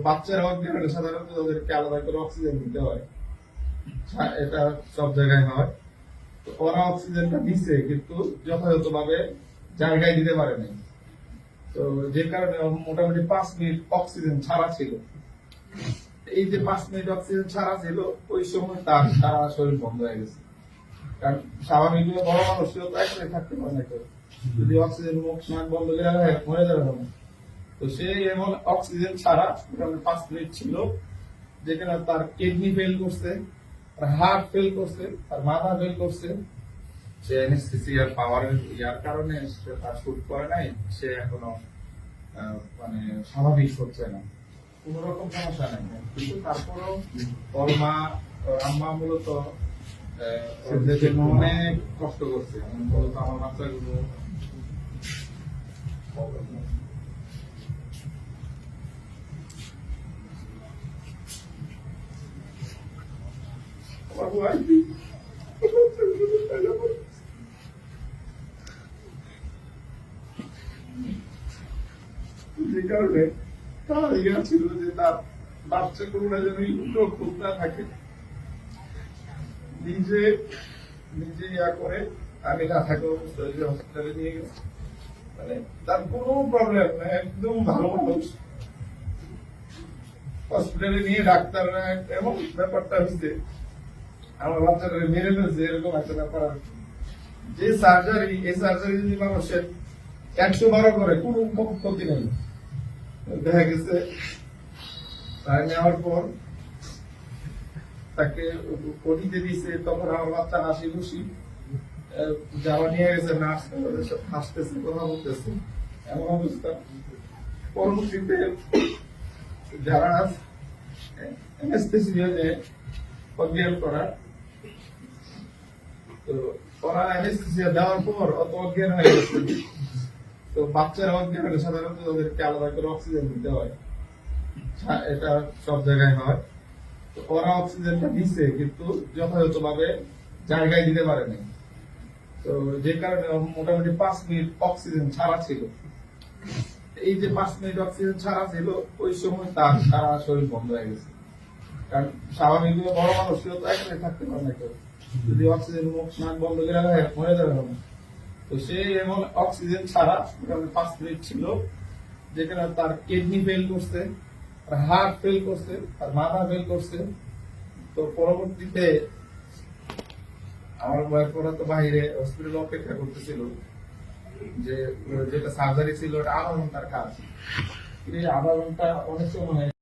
বাচ্চারা অজ্ঞান হলে সাধারণত তাদেরকে আলাদা করে অক্সিজেন দিতে হয়, এটা সব জায়গায় হয়। তো ওরা অক্সিজেনটা দিচ্ছে কিন্তু যথাযথভাবে জায়গায় দিতে পারে নাই। তো যে কারণে মোটামুটি 5 মিনিট অক্সিজেন ছাড়া ছিল। এই যে 5 মিনিট অক্সিজেন ছাড়া ছিল, ওই সময় তার সারা শরীর বন্ধ হয়ে গেছে। কারণ স্বাভাবিকভাবে বড় মানুষও তো একসাথে থাকতে পারে না, কেউ যদি অক্সিজেন মুখ নাক বন্ধ করে রাখে মরে যাবে না। তো সে এমন অক্সিজেন ছাড়া মোটামুটি 5 মিনিট ছিল, যেখানে তার কিডনি ফেল করছে, তার হার্ট ফেল করছে, তার মাথা ফেল করছে। সে অ্যানেস্থেসিয়ার পাওয়ারের ইয়ার কারণে তার শুট করে নাই, সে এখনো মানে স্বাভাবিক হচ্ছে না, কোন রকম সমস্যা নেই। কিন্তু তারপরেও ওর মা, ওর আম্মা মূলত ওদের জন্য অনেক কষ্ট করছে। মূলত আমার বাচ্চাগুলো যে কারণে তার ইয়া ছিল যে তার বাচ্চা কোনটা যেন খুব না থাকে, নিজে নিজে ইয়া করে আমি না থাকা অবস্থায় যে হসপিটালে নিয়ে গেছে। মানে তার কোনো প্রবলেম না, একদম ভালো মানুষ। হসপিটালে নিয়ে ডাক্তাররা এমন ব্যাপারটা হচ্ছে আমার বাচ্চাটা মেরে ফেলছে, এরকম একটা ব্যাপার। যে সার্জারি, এই সার্জারি যদি মানুষের 112 করে কোনো ক্ষতি নেই। দেখা গেছে তাই নেওয়ার পর তাকে পটিতে দিয়েছে, তখন আমার বাচ্চা হাসি খুশি যাওয়া নিয়ে গেছে, নার্স হাসতেছে, কথা বলতেছে, এমন অবস্থা। পরবর্তীতে যারা অ্যানেস্থেসিয়াতে অজ্ঞান করা, তো ওরা অ্যানেস্থেসিয়া দেওয়ার পর অত অজ্ঞান হয়ে গেছে। তো বাচ্চারা অজ্ঞান হলে সাধারণত তাদেরকে আলাদা করে অক্সিজেন দিতে হয়, এটা সব জায়গায় হয়। তো ওরা অক্সিজেনটা দিচ্ছে কিন্তু যথাযথভাবে জায়গায় দিতে পারে নাই। তো যে কারণে মোটামুটি 5 মিনিট অক্সিজেন ছাড়া ছিল। এই যে 5 মিনিট অক্সিজেন ছাড়া ছিল, ওই সময় তার সারা শরীর বন্ধ হয়ে গেছে। কারণ স্বাভাবিকভাবে বড় মানুষও তো একসাথে থাকতে পারে না, কেউ যদি অক্সিজেন মুখ নাক বন্ধ করে রাখে মরে যাবে না। তো সে এমন অক্সিজেন ছাড়া মোটামুটি 5 মিনিট ছিল, যেখানে তার কিডনি ফেল করছে, তার হার্ট ফেল করছে, তার মাথা ফেল করছে। তো পরবর্তীতে আমার ওয়াইফ ওরা তো বাইরে হসপিটালে অপেক্ষা করতেছিল, যে যেটা সার্জারি ছিল ওটা 1/2 ঘন্টার কাজ। এই 1/2 ঘন্টা অনেক সময়